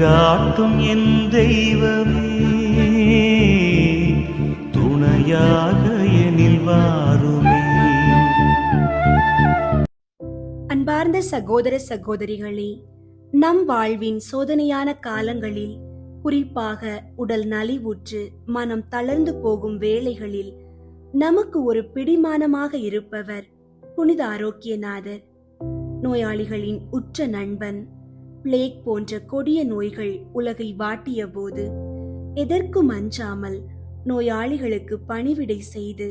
வழிகாட்டும் என் தெய்வமே, துணையாக எனில் வாருமே. அன்பார்ந்த சகோதர சகோதரிகளே, நம் வாழ்வின் சோதனையான காலங்களில், குறிப்பாக உடல் நலிவுற்று மனம் தளர்ந்து போகும் வேளைகளில் நமக்கு ஒரு பிடிமானமாக இருப்பவர் புனித ஆரோக்கியநாதர். நோயாளிகளின் உற்ற நண்பன். பிளேக் போன்ற கொடிய நோய்கள் உலகை வாட்டிய போது எதற்கும் அஞ்சாமல் நோயாளிகளுக்கு பணிவிடை செய்து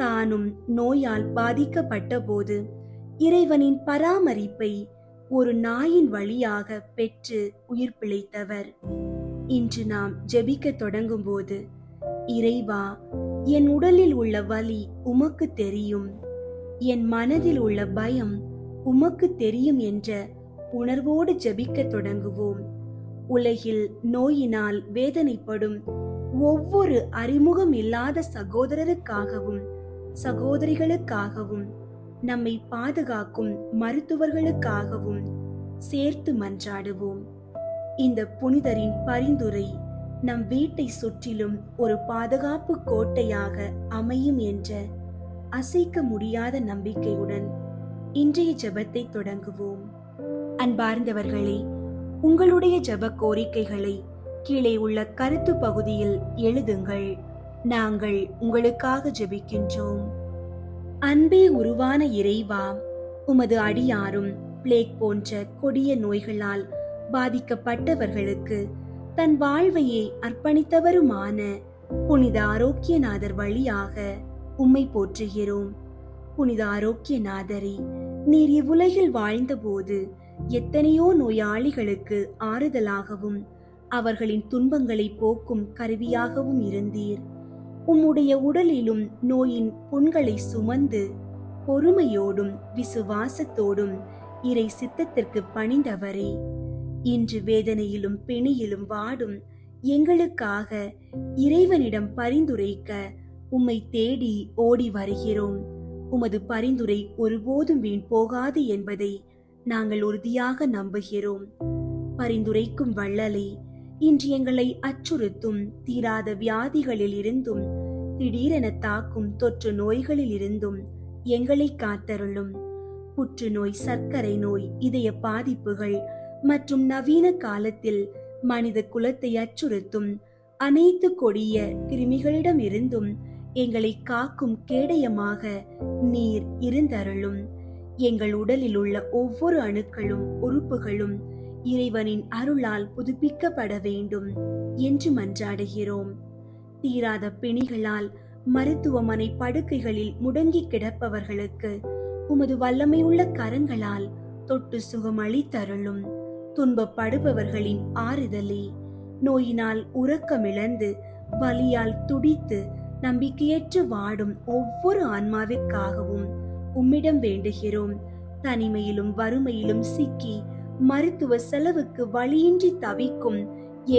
தானும் நோயால் பாதிக்கப்பட்ட போது இறைவனின் பராமரிப்பை ஒரு நாயின் வழியாக பெற்று உயிர் பிழைத்தவர். இன்று நாம் ஜெபிக்க தொடங்கும் போது, இறைவா, என் உடலில் உள்ள வலி உமக்கு தெரியும், என் மனதில் உள்ள பயம் உமக்கு தெரியும் என்ற உணர்வோடு ஜெபிக்க தொடங்குவோம். உலகில் நோயினால் வேதனைப்படும் ஒவ்வொரு அறிமுகம் இல்லாத சகோதரருக்காகவும் சகோதரிகளுக்காகவும் நம்மை பாதுகாக்கும் மருத்துவர்களுக்காகவும் சேர்த்து மன்றாடுவோம். இந்த புனிதரின் பரிந்துரை நம் வீட்டை சுற்றிலும் ஒரு பாதுகாப்பு கோட்டையாக அமையும் என்ற அசைக்க முடியாத நம்பிக்கையுடன் இன்றைய ஜெபத்தை தொடங்குவோம். அன்பார்ந்தவர்களே, உங்களுடைய ஜெப கோரிக்கைகளை கீழே உள்ள கருத்து பகுதியில் எழுதுங்கள். நாங்கள் உங்களுக்காக ஜெபிக்கின்றோம். அன்பே உருவான இறைவா, உமது அடியாரும் பிளேக் போன்ற கொடிய நோய்களால் பாதிக்கப்பட்டவர்களுக்கு தன் வாழ்வையை அர்ப்பணித்தவருமான புனித ஆரோக்கியநாதர் வழியாக உம்மை போற்றுகிறோம். புனித ஆரோக்கியநாதரே, நீர் இவ்வுலகில் வாழ்ந்தபோது எத்தனையோ நோயாளிகளுக்கு ஆறுதலாகவும் அவர்களின் துன்பங்களை போக்கும் கருவியாகவும் இருந்தீர். உம்முடைய உடலிலும் நோயின் புண்களை சுமந்து பொறுமையோடும் விசுவாசத்தோடும் இறை சித்தத்திற்கு பணிந்தவரே, இன்று வேதனையிலும் பிணியிலும் வாடும் எங்களுக்காக இறைவனிடம் பரிந்துரைக்க உம்மை தேடி ஓடி வருகிறோம். உமது பரிந்துரை ஒருபோதும் வீண் போகாது என்பதை நாங்கள் உறுதியாக நம்புகிறோம். பரிந்துரைக்கும் வள்ளலே, இன்று எங்களை அச்சுறுத்தும் தீராத வியாதிகளில் இருந்தும் திடீரென தாக்கும் தொற்று நோய்களில் இருந்தும் எங்களை காத்தருளும். புற்றுநோய், சர்க்கரை நோய், இதய பாதிப்புகள் மற்றும் நவீன காலத்தில் மனித குலத்தை அச்சுறுத்தும் அனைத்து கொடிய கிருமிகளிடம் இருந்தும் எங்களை காக்கும் கேடயமாக நீர் இருந்தருளும். எங்கள் உடலில் உள்ள ஒவ்வொரு அணுக்களும் உறுப்புகளும் இறைவனின் அருளால் புதுப்பிக்கப்பட வேண்டும் என்று மன்றாடுகிறோம். தீராத பிணிகளால் மருத்துவமனை படுக்கைகளில் முடங்கி கிடப்பவர்களுக்கு உமது வல்லமையுள்ள கரங்களால் தொட்டு சுகம் அளித்தருளும். துன்பப்படுபவர்களின் ஆறுதலே, நோயினால் உறக்கமிழந்து வலியால் துடித்து நம்பிக்கையற்று வாடும் ஒவ்வொரு ஆன்மாவிற்காகவும் உம்மிடம் வேண்டுகிறோம். தனிமையிலும் வறுமையிலும் சிக்கி மருத்துவ செலவுக்கு வழியின்றி தவிக்கும்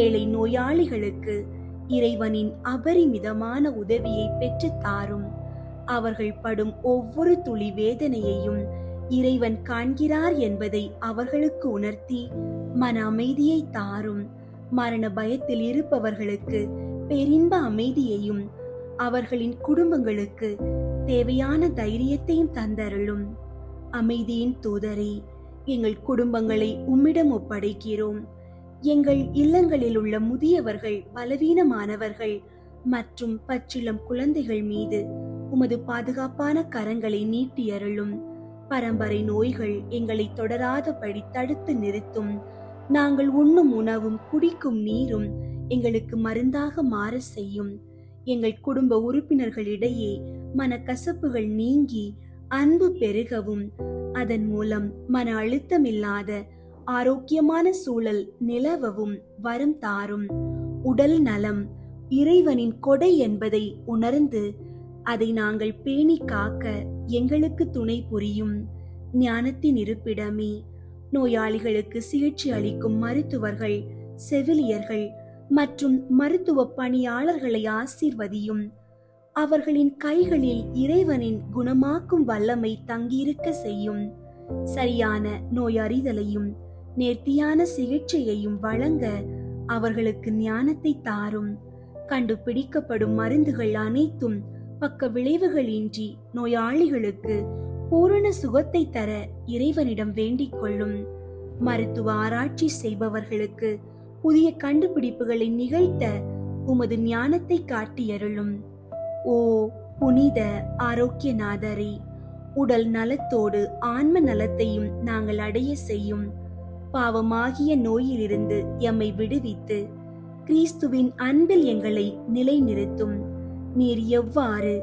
ஏழை நோயாளிகளுக்கு இறைவனின் அபரிமிதமான உதவியை பெற்று தாரும். அவர்கள் படும் ஒவ்வொரு துளி வேதனையையும் இறைவன் காண்கிறார் என்பதை அவர்களுக்கு உணர்த்தி மன அமைதியை தாரும். மரண பயத்தில் இருப்பவர்களுக்கு பெரின்ப அமைதியையும் அவர்களின் குடும்பங்களுக்கு தேவையான தைரியத்தையும் தந்தருளும். அமைதியின் தூதரே, எங்கள் குடும்பங்களை உம்மிடம் ஒப்படைக்கிறோம். எங்கள் இல்லங்களில் உள்ள முதியவர்கள், பலவீனமானவர்கள் மற்றும் பச்சிளம் குழந்தைகள் மீது உமது பாதுகாப்பான கரங்களை நீட்டியருளும். பரம்பரை நோய்கள் எங்களை தொடராதபடி தடுத்து நிறுத்தும். நாங்கள் உண்ணும் உணவும் குடிக்கும் நீரும் எங்களுக்கு மருந்தாக மாற செய்யும். எங்கள் குடும்ப உறுப்பினர்களிடையே மனக்கசப்புகள் நீங்கி அன்பு பெருகவும் அதன் மூலம் மன அழுத்தமில்லாத ஆரோக்கியமான சூழல் நிலவவும் வரம் தாரும். உடல் நலம் இறைவனின் கொடை என்பதை உணர்ந்து அதை நாங்கள் பேணி காக்க எங்களுக்கு துணை புரியும். ஞானத்தின் இருப்பிடமே, நோயாளிகளுக்கு சிகிச்சை அளிக்கும் மருத்துவர்கள், செவிலியர்கள் மற்றும் மருத்துவ பணியாளர்களை ஆசீர்வதியும். அவர்களின் கைகளில் இறைவனின் குணமாக்கும் வல்லமை தங்கியிருக்க செய்யும். சரியான நோய் அறிதலையும் நேர்த்தியான சிகிச்சையையும் வழங்க அவர்களுக்கு ஞானத்தை தாரும். கண்டுபிடிக்கப்படும் மருந்துகள் அனைத்தும் பக்க விளைவுகளின்றி நோயாளிகளுக்கு பூரண சுகத்தை தர இறைவனிடம் வேண்டிக் கொள்ளும். மருத்துவ ஆராய்ச்சி செய்பவர்களுக்கு புதிய கண்டுபிடிப்புகளை நிகழ்த்த உமது ஞானத்தை காட்டியருளும். ஓ புனித ஆரோக்கியநாதரே, உடல் நலத்தோடு ஆன்ம நலத்தையும் நாங்கள் அடைய செய்யும். பாவமாகிய நோயிலிருந்து எம்மை விடுவித்து கிறிஸ்துவின் அன்பில் எங்களை நிலைநிறுத்தும். நீர் எவ்வாறு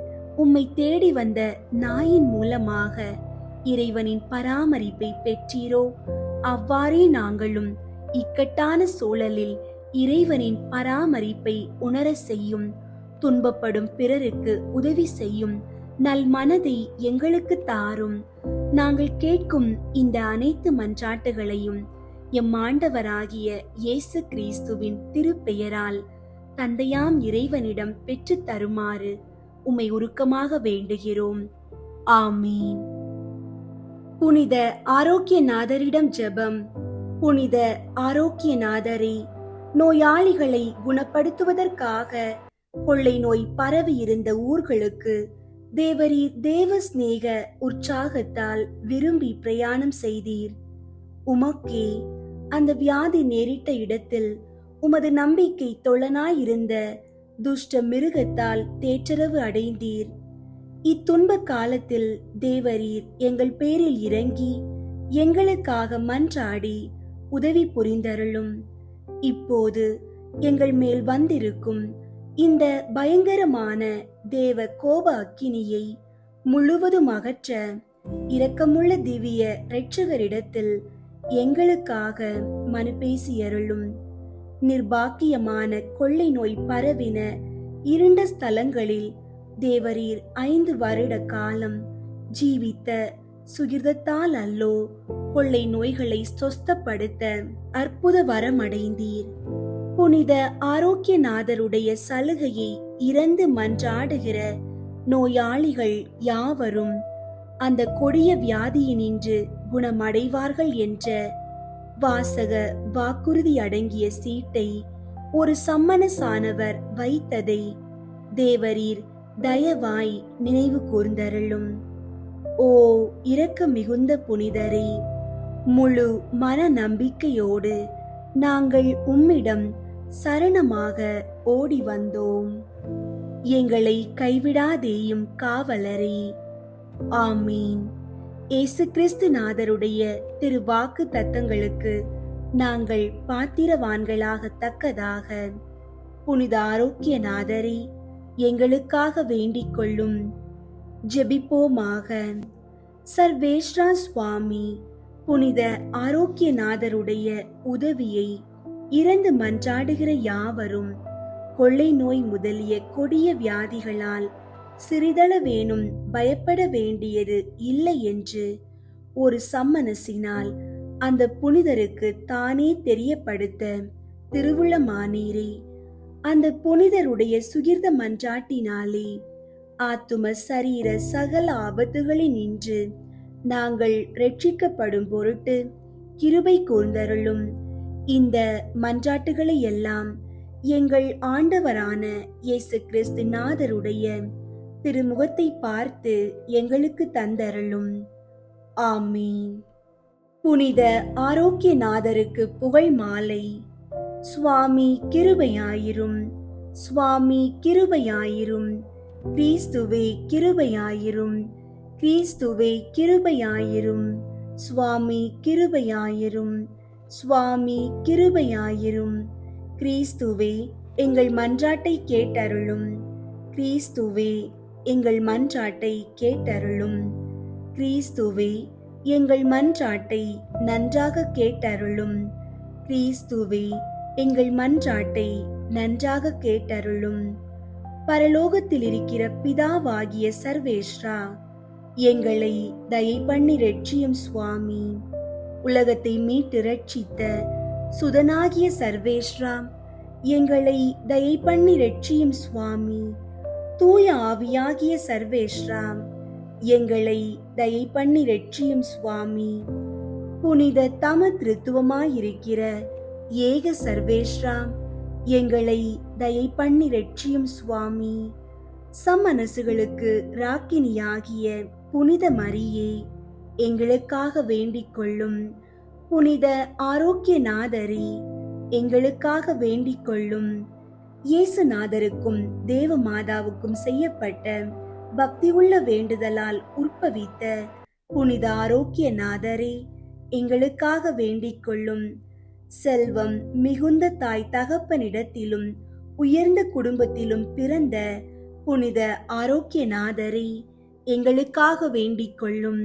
உம்மை தேடி வந்த நாயின் மூலமாக இறைவனின் பராமரிப்பை பெற்றீரோ, அவ்வாறே நாங்களும் இக்கட்டான சூழலில் இறைவனின் பராமரிப்பை உணர செய்யும். துன்பப்படும் பிறருக்கு உதவி செய்யும் நல் மனதை எங்களுக்கு தாரும். நாங்கள் கேட்கும் இந்த அனைத்து மன்றாட்டுகளையும் எம் ஆண்டவராகிய இயேசு கிறிஸ்துவின் திருப்பெயரால் தந்தையாம் இறைவனிடம் பெற்று தருமாறு உம்மை உருக்கமாக வேண்டுகிறோம். ஆமீன். புனித ஆரோக்கியநாதரிடம் ஜெபம். புனித ஆரோக்கியநாதரே, நோயாளிகளை குணப்படுத்துவதற்காக கொள்ளை நோய் பரவி இருந்த ஊர்களுக்கு தேவரீர் தேவ சிநேக உற்சாகத்தால் விரும்பி பிரயாணம் செய்தீர். உமக்கே அந்த வியாதி நேரிட்ட இடத்தில் உமது நம்பிக்கை தொழனாயிருந்த துஷ்ட மிருகத்தால் தேற்றரவு அடைந்தீர். இத்துன்ப காலத்தில் தேவரீர் எங்கள் பேரில் இறங்கி எங்களுக்காக மன்றாடி உதவி புரிந்தருளும். இப்போது எங்கள் மேல் வந்திருக்கும் இந்த பயங்கரமான தேவ கோப அக்கினியை முழுவதும் அகற்ற இரக்கமுள்ள திவ்ய இரட்சகரிடத்தில் எங்களுக்காக மனு பேசியருளும். நிர்பாக்கியமான கொள்ளை நோய் பரவின இருண்ட ஸ்தலங்களில் தேவரீர் 5 வருட காலம் ஜீவித்த சுகிர்தத்தால் அல்லோ கொள்ளை நோய்களை சொஸ்தப்படுத்த அற்புத வரமடைந்தீர். புனித ஆரோக்கியநாதருடைய சலுகையை இறந்து மன்றாடுகிற நோயாளிகள் யாவரும் அந்த கொடிய வியாதியினின்று குணமடைவார்கள் என்ற வாசக வாக்குறுதி அடங்கிய சீட்டை ஒரு சம்மனசானவர் வைத்ததை தேவரீர் தயவாய் நினைவு கூர்ந்தருளும். ஓ இரக்க மிகுந்த புனிதரே, முழு மன நம்பிக்கையோடு நாங்கள் உம்மிடம் சரணமாக ஓடி வந்தோம். எங்களை கைவிடாதேயும் காவலரே. ஆமீன். இயேசு கிறிஸ்து நாதருடைய திரு வாக்கு தத்தங்களுக்கு நாங்கள் பாத்திரவான்களாக தக்கதாக புனித ஆரோக்கியநாதரே எங்களுக்காக வேண்டிக் கொள்ளும். ஜெபிப்போமாக. சர்வேஸ்வரா சுவாமி, புனித ஆரோக்கியநாதருடைய உதவியை இறந்து மன்றாடுகிற யாவரும் கொள்ளை நோய் முதலிய கொடிய வியாதிகளால் சிறிதளவேனும் பயப்பட வேண்டியது இல்லை என்று ஒரு சம்மனசினால் அந்த புனிதருக்கு தானே தெரியப்படுத்த திருவுளமானீரே. அந்த புனிதருடைய சுகிர்த மன்றாட்டினாலே ஆத்தும சரீர சகல ஆபத்துகளினின்று நாங்கள் ரட்சிக்கப்படும் பொருட்டு கிருபை கூர்ந்தருளும். இந்த மன்றாட்டுகளை எல்லாம் எங்கள் ஆண்டவரான இயேசு கிறிஸ்து நாதருடைய திருமுகத்தை பார்த்து எங்களுக்கு தந்தருளும். ஆமீன். புனித ஆரோக்கியநாதருக்கு புகழ் மாலை. சுவாமி கிருபையாயிரும், சுவாமி கிருபையாயிரும், கிறிஸ்துவே கிருபையாயிரும், கிறிஸ்துவே கிருபையாயிரும், சுவாமி கிருபையாயிரும், சுவாமி கிருபையாயிரும். கிறிஸ்துவே எங்கள் மன்றாட்டை கேட்டருளும், கிறிஸ்துவே எங்கள் மன்றாட்டை கேட்டருளும், கிறிஸ்துவே எங்கள் மன்றாட்டை நன்றாக கேட்டருளும், கிறிஸ்துவே எங்கள் மன்றாட்டை நன்றாக கேட்டருளும். பரலோகத்தில் இருக்கிற பிதாவாகிய சர்வேஸ்வரா, எங்களை தயை பண்ணி ரட்சியும் சுவாமி. உலகத்தை மீட்டு ரட்சித்த சுதனாகிய சர்வேஸ்வரா, எங்களை தயை பண்ணி ரட்சியும் சுவாமி. தூய ஆவியாகிய சர்வேஸ்வரா, எங்களை தயை பண்ணி ரட்சியும் சுவாமி. புனித தம திருத்துவமாயிருக்கிற ஏக சர்வேஸ்வரா, எங்களை தயை பண்ணி ரட்சியும் சுவாமி. சம்மனசுகளுக்கு ராக்கினியாகிய புனித மரியே, எங்களுக்காக வேண்டிக் கொள்ளும். புனித ஆரோக்கியநாதரே, எங்களுக்காக வேண்டிக் கொள்ளும். இயேசுநாதருக்கும் தேவ மாதாவுக்கும் செய்யப்பட்ட பக்தியுள்ள வேண்டுதலால் உற்பவித்த புனித ஆரோக்கியநாதரே, எங்களுக்காக வேண்டிக் கொள்ளும். செல்வம் மிகுந்த தாய் தகப்பனிடத்திலும் உயர்ந்த குடும்பத்திலும் பிறந்த புனித ஆரோக்கியநாதரே, எங்களுக்காக வேண்டிக் கொள்ளும்.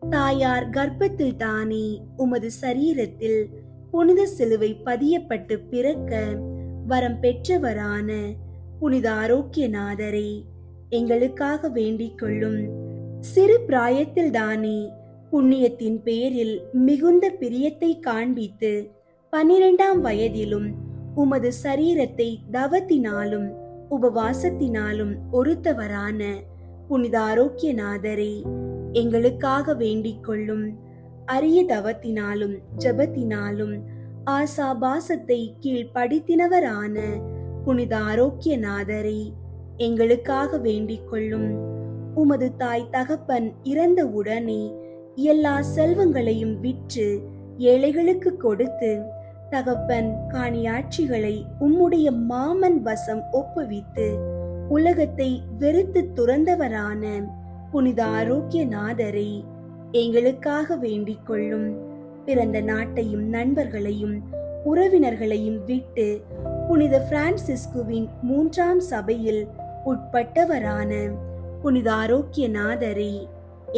தாயார் கர்ப்பத்தில் தானே உமது சரீரத்தில் புனித சிலுவை பதியப்பட்டு பிறக்க வரம் பெற்றவரான புனித ஆரோக்கியநாதரே, எங்களுக்காக வேண்டிக் கொள்ளும். சிறு பிராயத்தில் தானே புண்ணியத்தின் பேரில் மிகுந்த பிரியத்தை காண்பித்து 12ஆம் வயதிலும் உமது சரீரத்தை தவத்தினாலும் உபவாசத்தினாலும் ஒருத்தவரான புனித ஆரோக்கியநாதரே, எங்களுக்காக வேண்டிக் கொள்ளும். அரிய தவத்தினாலும் ஜபத்தினாலும் ஆசாபாசத்தை கீழ்ப்படுத்தினவரான புனித ஆரோக்கியநாதரே, எங்களுக்காக வேண்டிக் கொள்ளும். உமது தாய் தகப்பன் இறந்தவுடனே எல்லா செல்வங்களையும் விற்று ஏழைகளுக்கு கொடுத்து தகப்பன் காணியாட்சிகளை உம்முடைய மாமன் வசம் ஒப்புவித்து உலகத்தை வெறுத்து துறந்தவரான புனித ஆரோக்கியநாதரை எங்களுக்காக வேண்டிக் கொள்ளும். பிறந்த நாட்டையும் நண்பர்களையும் உறவினர்களையும் விட்டு புனித பிரான்சிஸ்குவின் 3ஆம் சபையில் உட்பட்டவரான புனித ஆரோக்கியநாதரை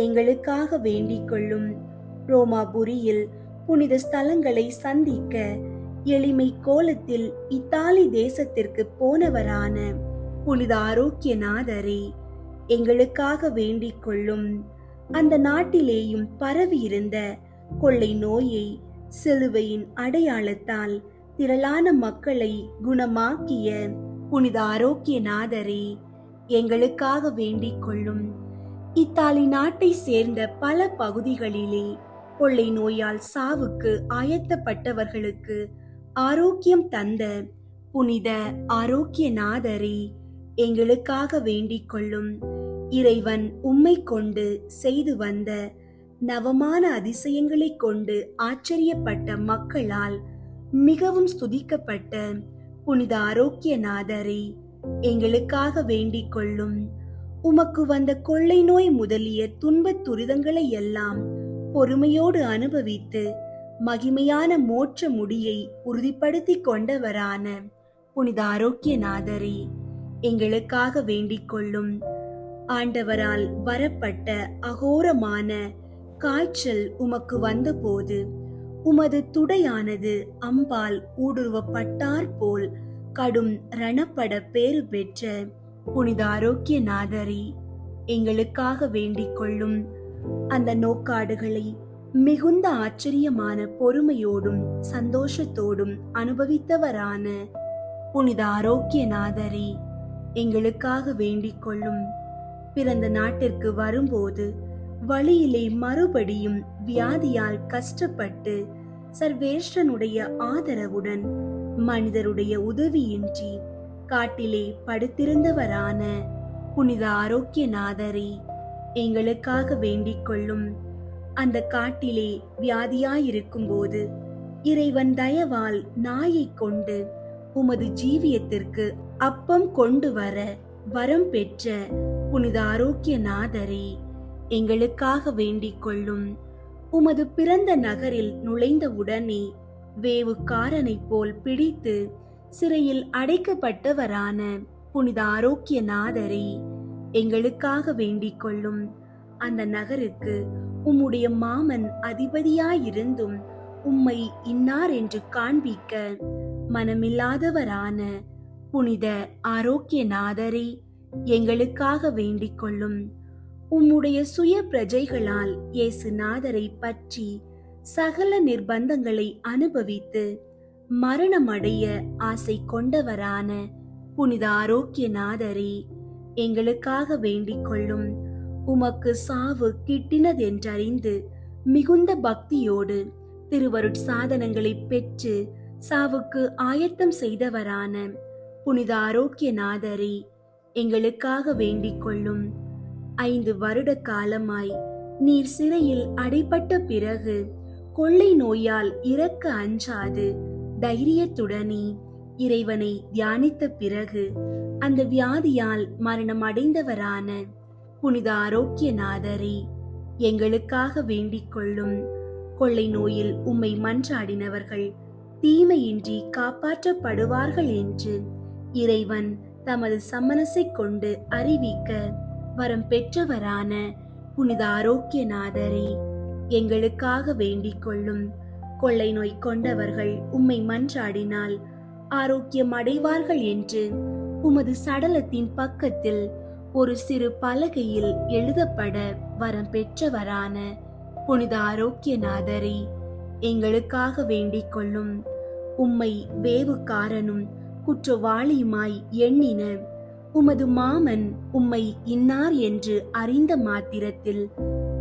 எங்களுக்காக வேண்டிக் கொள்ளும். ரோமாபுரியில் புனித ஸ்தலங்களை சந்திக்க எளிமை கோலத்தில் இத்தாலி தேசத்திற்கு போனவரான புனித ஆரோக்கியநாதரை எங்களுக்காக வேண்டிக் கொள்ளும். அந்த நாட்டிலேயும் பரவியிருந்த கொள்ளை நோயை சிலுவையின் அடையாளத்தால் திரளான மக்களை குணமாக்கிய புனித ஆரோக்கியநாதரை எங்களுக்காக வேண்டிக் கொள்ளும். இத்தாலி நாட்டை சேர்ந்த பல பகுதிகளிலே கொள்ளை நோயால் சாவுக்கு ஆயத்தப்பட்டவர்களுக்கு ஆரோக்கியம் தந்த புனித ஆரோக்கியநாதரை எங்களுக்காக வேண்டிக் கொள்ளும். இறைவன் உம்மை கொண்டு செய்து வந்த நவமான அதிசயங்களை கொண்டு ஆச்சரியப்பட்ட மக்களால் மிகவும் ஸ்துதிக்கப்பட்ட புனித ஆரோக்கியநாதரை எங்களுக்காக வேண்டிக் கொள்ளும். உமக்கு வந்த கொள்ளை நோய் முதலிய துன்பத் துரிதங்களை எல்லாம் பொறுமையோடு அனுபவித்து மகிமையான மோட்ச முடியை உறுதிப்படுத்தி கொண்டவரான புனித ஆரோக்கியநாதரை எங்களுக்காக வேண்டிக் கொள்ளும். ஆண்டவரால் வரப்பட்ட அகோரமான காய்ச்சல் உமக்கு வந்தபோது உமது துடையானது அம்பால் ஊடுருவப்பட்டார் போல் கடும் ரணப்பட பேறு பெற்ற புனித ஆரோக்கியநாதரை எங்களுக்காக வேண்டிக் கொள்ளும். அந்த நோக்காடுகளை மிகுந்த ஆச்சரியமான பொறுமையோடும் சந்தோஷத்தோடும் அனுபவித்தவரான புனித ஆரோக்கியநாதரை எங்களுக்காக வேண்டிக் கொள்ளும். பிறந்த நாட்டிற்கு வரும்போது வழியிலே மறுபடியும் வியாதியால் கஷ்டப்பட்டு சர்வேஸ்வரனுடைய ஆதரவுடன் மனிதருடைய உதவியின்றி காட்டிலே படுத்திருந்தவரான புனித ஆரோக்கியநாதரை எங்களுக்காக வேண்டிக் கொள்ளும். அந்த காட்டிலே வியாதியாயிருக்கும் போது இறைவன் தயவால் நாயை கொண்டு உமது ஜீவியத்திற்கு அப்பம் கொண்டு வர வரம் பெற்ற புனித ஆரோக்கியநாதரை எங்களுக்காக வேண்டிக் கொள்ளும். உமது பிறந்த நகரில் நுழைந்தவுடனே வேவுக்காரனைப் போல் பிடித்து சிறையில் அடைக்கப்பட்டவரான புனித ஆரோக்கியநாதரை எங்களுக்காக வேண்டிக் கொள்ளும். அந்த நகருக்கு உம்முடைய மாமன் அதிபதியாயிருந்தும் உம்மை இன்னார் என்று காண்பிக்க மனமில்லாதவரான புனித ஆரோக்கியநாதரை எங்களுக்காக வேண்டிக் கொள்ளும். உம்முடைய சுய பிரஜைகளால் இயேசுநாதரை பற்றி சகல நிர்பந்தங்களை அனுபவித்து மரணமடைய ஆசை கொண்டவரான புனித ஆரோக்கியநாதரை எங்களுக்காக வேண்டிக் கொள்ளும். உமக்கு சாவு கிட்டினதென்றறிந்து மிகுந்த பக்தியோடு திருவருட் சாதனங்களை பெற்று சாவுக்கு ஆயத்தம் செய்தவரான புனித ஆரோக்கியநாதரே, எங்களுக்காக வேண்டிக் கொள்ளும். 5 வருட காலமாய் நீர் சிறையில் அடைப்பட்ட பிறகு கொள்ளை நோயால் இறக்க அஞ்சாது தைரியத்துடனே இறைவனை தியானித்த பிறகு அந்த வியாதியால் மரணம் அடைந்தவரான புனித ஆரோக்கியநாதரே, எங்களுக்காக வேண்டிக் கொள்ளும். கொள்ளை நோயில் உம்மை மன்றாடினவர்கள் தீமையின்றி காப்பாற்றப்படுவார்கள் என்று இறைவன் தமது சம்மனசை கொண்டு அறிவிக்க வரம் பெற்றவரான புனித ஆரோக்கியநாதரே, எங்களுக்காக வேண்டிக் கொள்ளும். கொள்ளை நோய் கொண்டவர்கள் உம்மை மன்றாடினால் ஆரோக்கியம் அடைவார்கள் என்று உமது சடலத்தின் பக்கத்தில் ஒரு சிறு பலகையில் எழுதப்பட வரம் பெற்றவரான புனித ஆரோக்கியநாதரே, எங்களுக்காக வேண்டிக் கொள்ளும். உம்மை வேவுக்காரனும் குற்றவாளியுமாய் எண்ணின உமது மாமன் உம்மை இன்னார் என்று அறிந்த மாத்திரத்தில்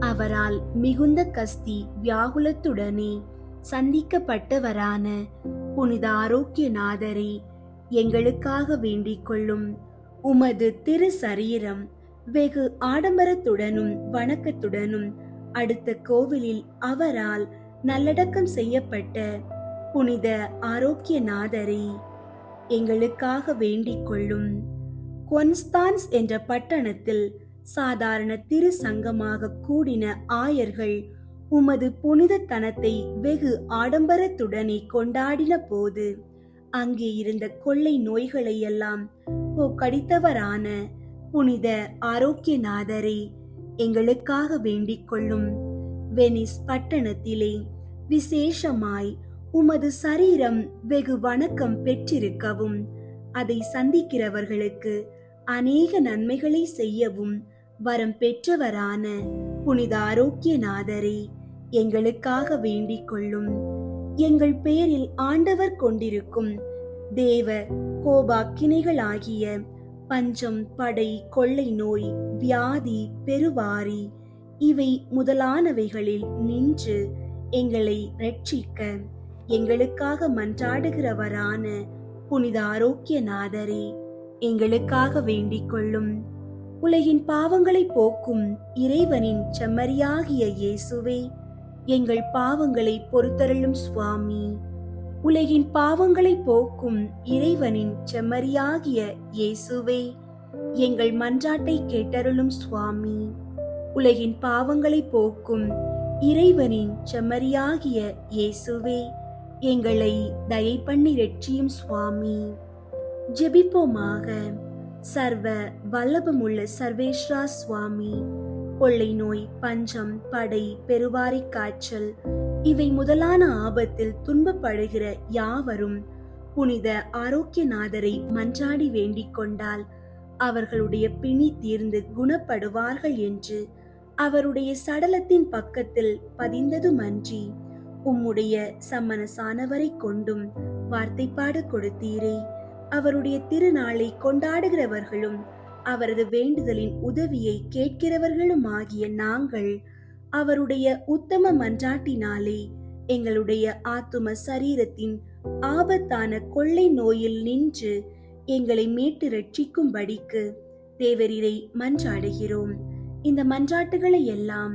அவரால் மிகுந்த கஸ்தி வியாகுலத்துடனே சந்திக்கப்பட்டவரான புனித ஆரோக்கியநாதரே, எங்களுக்காக வேண்டிக் கொள்ளும். உமது திரு சரீரம் வெகு ஆடம்பரத்துடனும் வணக்கத்துடனும் அடுத்த கோவிலில் அவரால் நல்லடக்கம் செய்யப்பட்ட புனித ஆரோக்கியநாதரே, எங்களுக்காக வேண்டிக் கொள்ளும். கொன்ஸ்தான்ஸ் என்ற பட்டணத்தில் சாதாரண திரு சங்கமாக கூடின ஆயர்கள் உமது புனிதத்தனத்தை வெகு ஆடம்பரத்துடனே கொண்டாடின போது அங்கே இருந்த கொள்ளை நோய்களை எல்லாம் போக்கடித்தவரான புனித ஆரோக்கியநாதரே, எங்களுக்காக வேண்டிக் கொள்ளும். வெனிஸ் பட்டணத்திலே விசேஷமாய் உமது சரீரம் வெகு வணக்கம் பெற்றிருக்கவும் அதை சந்திக்கிறவர்களுக்கு அநேக நன்மைகளை செய்யவும் வரம் பெற்றவரான புனித ஆரோக்கியநாதரே, எங்களுக்காக வேண்டிக் கொள்ளும். எங்கள் பேரில் ஆண்டவர் கொண்டிருக்கும் தேவ கோபாக்கினைகளாகிய பஞ்சம், படை, கொள்ளை நோய், வியாதி, பெருவாரி இவை முதலானவைகளில் நின்று எங்களை ரட்சிக்க எங்களுக்காக மன்றாடுகிறவரான புனித ஆரோக்கியநாதரே, எங்களுக்காக வேண்டிக் கொள்ளும். உலகின் பாவங்களை போக்கும் இறைவனின் செம்மறியாகிய இயேசுவே, எங்கள் பாவங்களை பொறுத்தருளும் சுவாமி. உலகின் பாவங்களை போக்கும் இறைவனின் செம்மறியாகிய இயேசுவே, எங்கள் மன்றாட்டை கேட்டருளும் சுவாமி. உலகின் பாவங்களை போக்கும் இறைவனின் செம்மறியாகிய இயேசுவே, எங்களை தயை பண்ணி ரட்சியும் சுவாமி. ஜெபிப்போமாக. சர்வ வல்லபமுள்ள சர்வேஸ்வரா சுவாமி, கொள்ளை நோய், பஞ்சம், படை, பெருவாரி காய்ச்சல் இவை முதலான ஆபத்தில் துன்பப்படுகிற யாவரும் புனித ஆரோக்கியநாதரை மன்றாடி வேண்டிக் கொண்டால் அவர்களுடைய பிணி தீர்ந்து குணப்படுவார்கள் என்று அவருடைய சடலத்தின் பக்கத்தில் பதிந்ததுமன்றி உம்முடைய சம்மனசானவரை கொண்டும் வார்த்தைப்பாடு கொடுத்தீரே. அவருடைய திருநாளை கொண்டாடுகிறவர்களும் அவரது வேண்டுதலின் உதவியை கேட்கிறவர்களும் ஆகிய நாங்கள் அவருடைய உத்தம மன்றாட்டினாலே எங்களுடைய ஆத்தும சரீரத்தின் ஆபத்தான கொள்ளை நோயில் நின்று எங்களை மீட்டு ரட்சிக்கும்படிக்கு தேவரீரை மன்றாடுகிறோம். இந்த மன்றாட்டுகளை எல்லாம்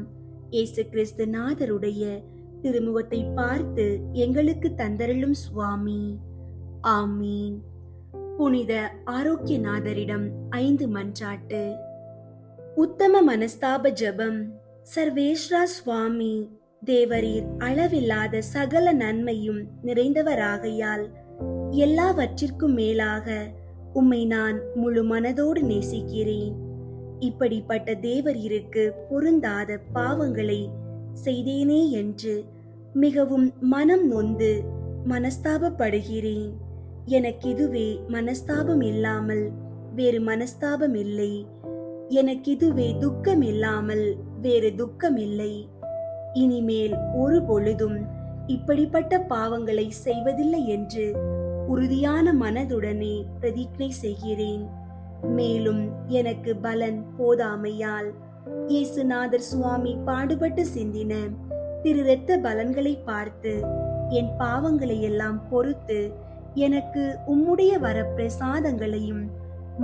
இயேசு கிறிஸ்து நாதருடைய திருமுகத்தை பார்த்து எங்களுக்கு தந்தருளும் சுவாமி. ஆமீன். புனித ஆரோக்கியநாதரிடம் 5 மன்றாட்டு. உத்தம மனஸ்தாப ஜபம். சர்வேஸ்வரா சுவாமி, தேவரீர் அளவில்லாத சகல நன்மையும் நிறைந்தவராகையால் எல்லாவற்றிற்கும் மேலாக உம்மை நான் முழு மனதோடு நேசிக்கிறேன். இப்படிப்பட்ட தேவரீருக்கு பொருந்தாத பாவங்களை செய்தேனே என்று மிகவும் மனம் நொந்து மனஸ்தாபப்படுகிறேன். எனக்கிதுவே மனஸ்தாபம் இல்லாமல் வேறு மனஸ்தாபம் இல்லை. எனக்கிதுவே துக்கம் இல்லாமல் வேறு துக்கம் இல்லை. இனிமேல் ஒரு பொழுதும் இப்படிப்பட்ட பாவங்களை செய்வதில்லை என்று உறுதியான மனதுடனே பிரதிஜ்ஞை செய்கிறேன். மேலும் எனக்கு பலன் போதாமையால் இயேசுநாதர் சுவாமி பாடுபட்டு சிந்தின திரு இரத்த பலன்களை பார்த்து என் பாவங்களை எல்லாம் பொறுத்து எனக்கு உம்முடைய வரப்பிரசாதங்களையும்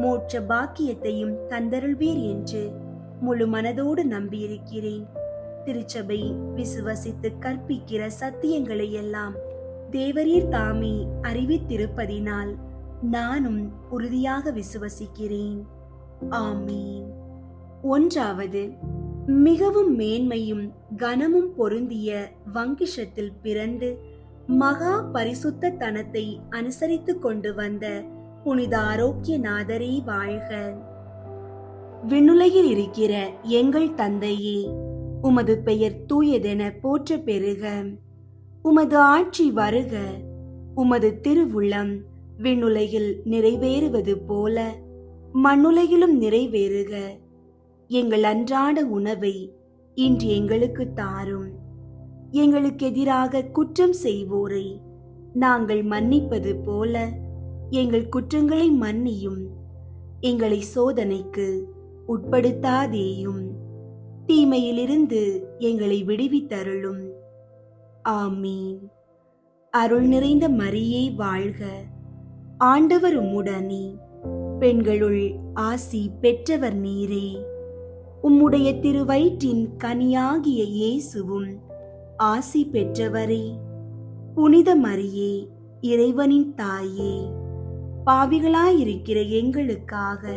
மோட்ச பாக்கியத்தையும் தந்தருள்வீர் என்று முழு மனதோடு நம்பியிருக்கிறேன். திருச்சபை விசுவசித்து கற்பிக்கிற சத்தியங்களை எல்லாம் தேவரீர் தாமே அறிவித்திருப்பதினால் நானும் உறுதியாக விசுவசிக்கிறேன். ஆமீன். ஒன்றாவது, மிகவும் மேன்மையும் கனமும் பொருந்திய வங்கிஷத்தில் பிறந்து மகா பரிசுத்த தனத்தை அனுசரித்து கொண்டு வந்த புனித ஆரோக்கியநாதரே வாழ்க. விண்ணுலகில் இருக்கிற எங்கள் தந்தையே, உமது பெயர் தூயதென போற்ற பெறுக. உமது ஆட்சி வருக. உமது திருவுள்ளம் விண்ணுலகில் நிறைவேறுவது போல மண்ணுலகிலும் நிறைவேறுக. எங்கள் அன்றாட உணவை இன்று எங்களுக்கு தாரும். எங்களுக்கு எதிராக குற்றம் செய்வோரை நாங்கள் மன்னிப்பது போல எங்கள் குற்றங்களை மன்னியும். எங்களை சோதனைக்கு உட்படுத்தாதேயும், தீமையிலிருந்து எங்களை விடுவித்தருளும். ஆமீன். அருள் நிறைந்த மரியே வாழ்க. ஆண்டவர் உம்முடனே, பெண்களுள் ஆசி பெற்றவர் நீரே. உம்முடைய திருவயிற்றின் கனியாகிய இயேசுவும் ஆசி பெற்றவரே. புனித மரியே, இறைவனின் தாயே, பாவிகளாயிருக்கிற எங்களுக்காக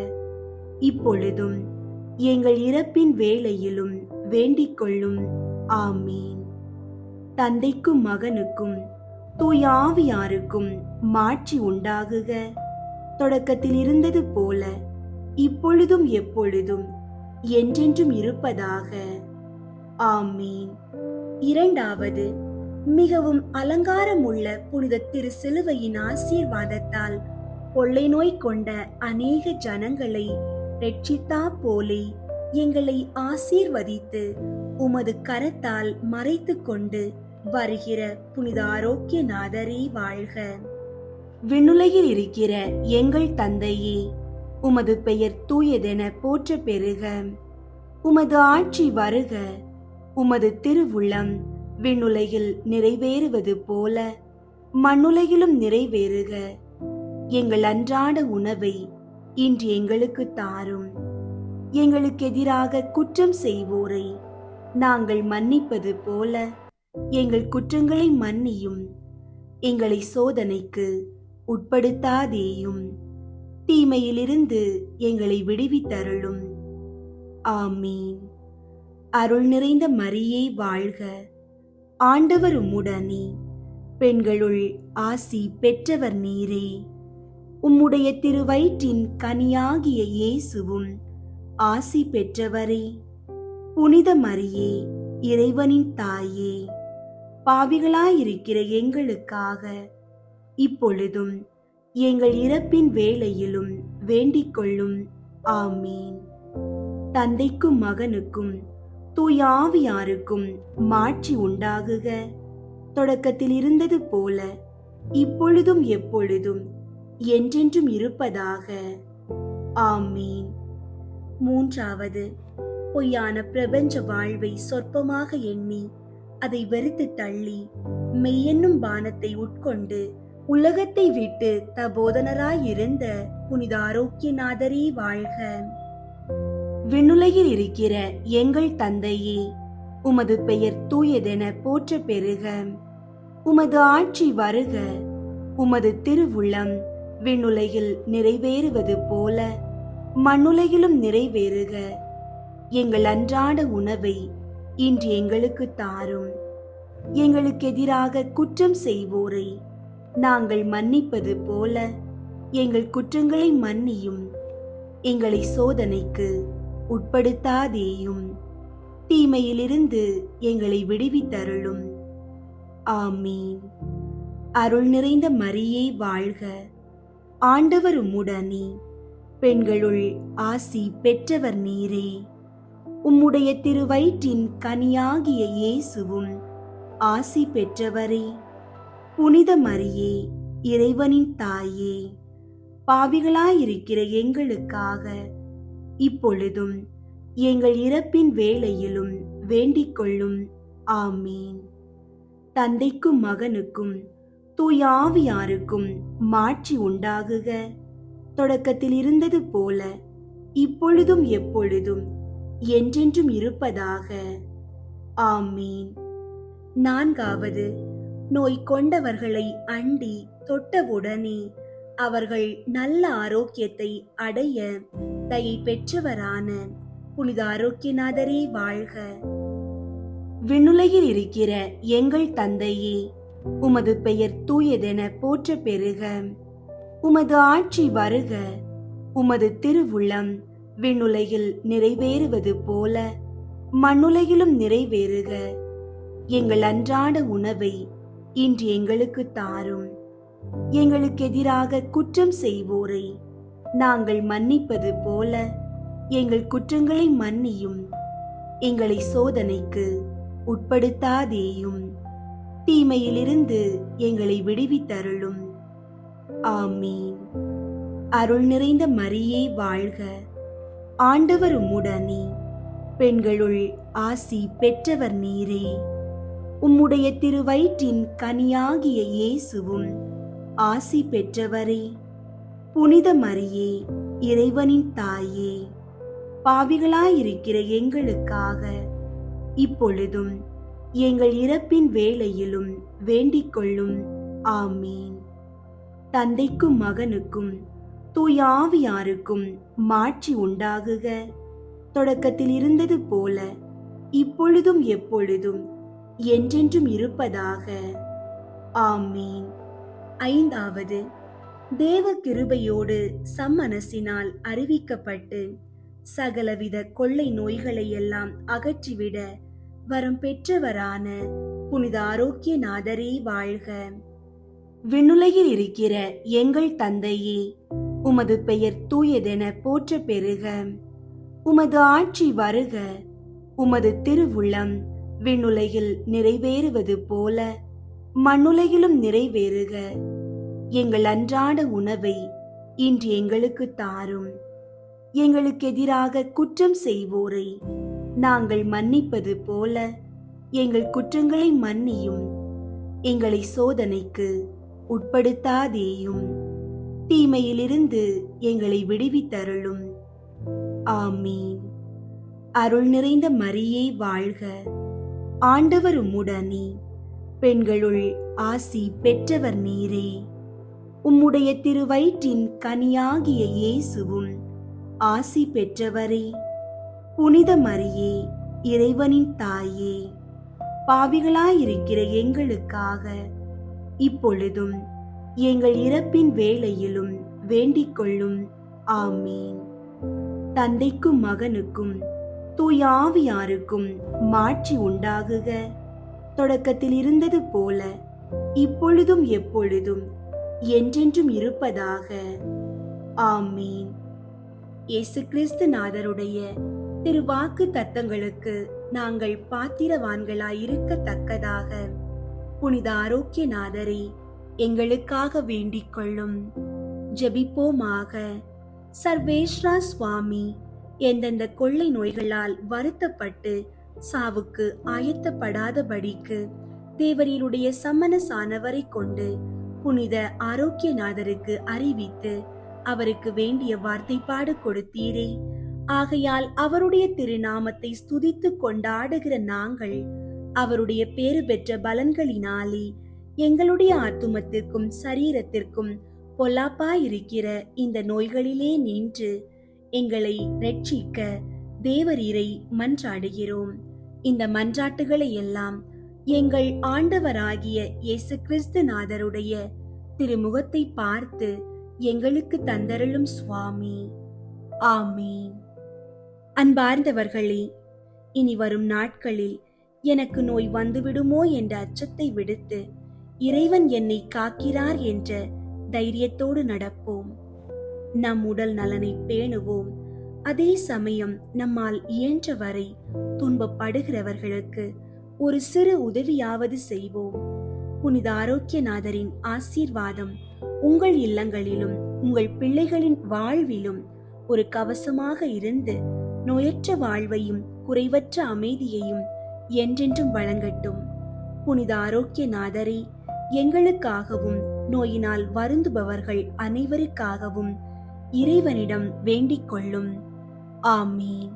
இப்பொழுதும் எங்கள் இறப்பின் வேளையிலும் வேண்டிக் கொள்ளும். ஆமீன். தந்தைக்கும் மகனுக்கும் தூய ஆவியாருக்கும் மாட்சி உண்டாகுக. தொடக்கத்தில் இருந்தது போல இப்பொழுதும் எப்பொழுதும் என்றென்றும் இருப்பதாக. ஆமீன். இரண்டாவது, மிகவும் அலங்காரமுள்ள புனித திரு சிலுவையின் ஆசீர்வாதத்தால் கொள்ளை நோய் கொண்ட அநேக ஜனங்களை ரட்சித்தா போலே எங்களை ஆசீர்வதித்து உமது கரத்தால் மறைத்து கொண்டு வருகிற புனித ஆரோக்கியநாதரே வாழ்க. விண்ணுலகில் இருக்கிற எங்கள் தந்தையே, உமது பெயர் தூயதென போற்ற பெறுக. உமது ஆட்சி வருக. உமது திருவுள்ளம் விண்ணுலகில் நிறைவேறுவது போல மண்ணுலகிலும் நிறைவேறுக. எங்கள் அன்றாட உணவை இன்று எங்களுக்கு தாரும். எங்களுக்கு எதிராக குற்றம் செய்வோரை நாங்கள் மன்னிப்பது போல எங்கள் குற்றங்களை மன்னியும். எங்களை சோதனைக்கு உட்படுத்தாதேயும், தீமையிலிருந்து எங்களை விடுவித்தருளும். ஆமீன். அருள் நிறைந்த மரியே வாழ்க. ஆண்டவர் உம்முடனே, பெண்களுள் ஆசி பெற்றவர் நீரே. உம்முடைய திருவயிற்றின் கனியாகிய இயேசுவும் ஆசி பெற்றவரே. புனித மரியே, இறைவனின் தாயே, பாவிகளாயிருக்கிற எங்களுக்காக இப்பொழுதும் எங்கள் இறப்பின் வேளையிலும் வேண்டிக் கொள்ளும். ஆமீன். தந்தைக்கும் மகனுக்கும் தூய ஆவியாருக்கும் மாட்சி உண்டாகுக. தொடக்கத்தில் இருந்தது போல இப்பொழுதும் எப்பொழுதும் என்றென்றும் இருப்பதாக. ஆமீன். மூன்றாவது, பொய்யான பிரபஞ்ச வாழ்வை சொற்பமாக எண்ணி அதை வெறுத்து தள்ளி மெய்யென்னும் பானத்தை உட்கொண்டு உலகத்தை விட்டு தபோதனராயிருந்த புனித ஆரோக்கியநாதரே வாழ்க. விண்ணுலகில் இருக்கிற எங்கள் தந்தையே, உமது பெயர் தூயதென போற்ற பெறுக. உமது ஆட்சி வருக. உமது திருவுள்ளம் விண்ணுலகில் நிறைவேறுவது போல மண்ணுலகிலும் நிறைவேறுக. எங்கள் அன்றாட உணவை இன்று எங்களுக்கு தாரும். எங்களுக்கு எதிராக குற்றம் செய்வோரை நாங்கள் மன்னிப்பது போல எங்கள் குற்றங்களை மன்னியும். எங்களை சோதனைக்கு உட்படுத்தாதேயும், தீமையிலிருந்து எங்களை விடுவித்தருளும். ஆமீன். அருள் நிறைந்த மரியே வாழ்க. ஆண்டவர் உம்முடனே, பெண்களுள் ஆசி பெற்றவர் நீரே. உம்முடைய திருவயிற்றின் கனியாகிய இயேசுவும் ஆசி பெற்றவரே. புனித மரியே, இறைவனின் தாயே, பாவிகளாயிருக்கிற எங்களுக்காக இப்பொழுதும் எங்கள் இறப்பின் வேளையிலும் வேண்டிக் கொள்ளும். ஆமீன். தந்தைக்கும் மகனுக்கும் தூய ஆவியாருக்கும் மாட்சி உண்டாகுக. தொடக்கத்தில் இருந்தது போல இப்பொழுதும் எப்பொழுதும் என்றென்றும் இருப்பதாக. ஆமீன். நான்காவது, நோய் கொண்டவர்களை அண்டி தொட்டவுடனே அவர்கள் நல்ல ஆரோக்கியத்தை அடைய தயை பெற்றவரான புனித ஆரோக்கியநாதரே வாழ்க. விண்ணுலகில் இருக்கிற எங்கள் தந்தையே, உமது பெயர் தூயதென போற்ற பெறுக. உமது ஆட்சி வருக. உமது திருவுள்ளம் விண்ணுலகில் நிறைவேறுவது போல மண்ணுலகிலும் நிறைவேறுக. எங்கள் அன்றாட உணவை இன்று எங்களுக்கு தாரும். எங்களுக்கு எதிராக குற்றம் செய்வோரை நாங்கள் மன்னிப்பது போல எங்கள் குற்றங்களை மன்னியும். எங்களை சோதனைக்கு உட்படுத்தாதேயும், தீமையிலிருந்து எங்களை விடுவித்தருளும். ஆமீன். அருள் நிறைந்த மரியே வாழ்க. ஆண்டவர் உம்முடனே, பெண்களுள் ஆசி பெற்றவர் நீரே. உம்முடைய திருவயிற்றின் கனியாகிய இயேசுவும் ஆசி பெற்றவரே. புனித மரியே, இறைவனின் தாயே, பாவிகளாயிருக்கிற எங்களுக்காக இப்பொழுதும் எங்கள் இறப்பின் வேளையிலும் வேண்டிக் கொள்ளும். ஆமீன். தந்தைக்கும் மகனுக்கும் தூய ஆவியாருக்கும் மாட்சி உண்டாகுக. தொடக்கத்தில் இருந்தது போல இப்பொழுதும் எப்பொழுதும் என்றென்றும் இருப்பதாக. ஆமீன். ஐந்தாவது, தேவ கிருபையோடு சம்மனசினால் அறிவிக்கப்பட்டு சகலவித கொள்ளை நோய்களை எல்லாம் அகற்றிவிட வரம் பெற்றவரான புனித ஆரோக்கியநாதரே வாழ்க. விண்ணுலகில் இருக்கிற எங்கள் தந்தையே, உமது பெயர் தூயதென போற்ற பெறுக. உமது ஆட்சி வருக. உமது திருவுள்ளம் விண்ணுலகில் நிறைவேறுவது போல மண்ணுலகிலும் நிறைவேறுக. எங்கள் அன்றாட உணவை இன்று எங்களுக்கு தாரும். எங்களுக்கு எதிராக குற்றம் செய்வோரை நாங்கள் மன்னிப்பது போல எங்கள் குற்றங்களை மன்னியும். எங்களை சோதனைக்கு உட்படுத்தாதேயும், தீமையிலிருந்து எங்களை விடுவித்தருளும். ஆமீன். அருள் நிறைந்த மரியே வாழ்க. ஆண்டவர் உம்முடனே, பெண்களுள் ஆசி பெற்றவர் நீரே. உம்முடைய திருவயிற்றின் கனியாகிய இயேசுவும் ஆசி பெற்றவரே. புனித மரியே, இறைவனின் தாயே, பாவிகளாயிருக்கிற எங்களுக்காக இப்பொழுதும் எங்கள் இறப்பின் வேளையிலும் வேண்டிக் கொள்ளும். ஆமீன். தந்தைக்கும் மகனுக்கும் தூய ஆவியாருக்கும் மாட்சி உண்டாகுக. தொடக்கத்தில் இருந்தது போல இப்பொழுதும் எப்பொழுதும் என்றென்றும் இருப்பதாக. ஆமீன். இயேசு கிறிஸ்து நாதருடைய திருவாக்கு தத்தங்களுக்கு நாங்கள் பாத்திரவான்களாயிருக்கத்தக்கதாக புனித ஆரோக்கியநாதரே எங்களுக்காக வேண்டிக் கொள்ளும். ஜெபிப்போமாக. சர்வேஸ்வரா சுவாமி, எந்தெந்த கொள்ளை நோய்களால் வருத்தப்பட்டு சாவுக்கு ஆயத்தப்படாதபடிக்கு தேவரீருடைய சம்மனசானவரை கொண்டு புனித ஆரோக்கியநாதருக்கு அறிவித்து அவருக்கு வேண்டிய வார்த்தைப்பாடு கொடுத்தீரே. ஆகையால் அவருடைய திருநாமத்தை ஸ்துதித்து கொண்டாடுகிற நாங்கள் அவருடைய பேறு பெற்ற பலன்களினாலே எங்களுடைய ஆத்துமத்திற்கும் சரீரத்திற்கும் பொல்லாப்பாயிருக்கிற இந்த நோய்களிலே நின்று எங்களை ரட்சிக்க தேவரீரை மன்றாடுகிறோம். இந்த மன்றாட்டுகளை எல்லாம் எங்கள் ஆண்டவராகிய இயேசு கிறிஸ்து நாதருடைய திருமுகத்தை பார்த்து எங்களுக்கு தந்தருளும் சுவாமி. ஆமீன். அன்பார்ந்தவர்களே, இனி வரும் நாட்களில் எனக்கு நோய் வந்துவிடுமோ என்ற அச்சத்தை விடுத்து இறைவன் என்னை காக்கிறார் என்ற தைரியத்தோடு நடப்போம். நம் உடல் நலனை பேணுவோம். அதே சமயம் நம்மால் இயன்றவரை துன்பப்படுகிறவர்களுக்கு ஒரு சிறு உதவியாவது செய்வோம். புனித ஆரோக்கியநாதரின் ஆசீர்வாதம் உங்கள் இல்லங்களிலும் உங்கள் பிள்ளைகளின் வாழ்விலும் ஒரு கவசமாக இருந்து நோயற்ற வாழ்வையும் குறைவற்ற அமைதியையும் என்றென்றும் வழங்கட்டும். புனித ஆரோக்கியநாதரே, எங்களுக்காகவும் நோயினால் வருந்துபவர்கள் அனைவருக்காகவும் இறைவனிடம் வேண்டிக் கொள்ளும். ஆமீன்.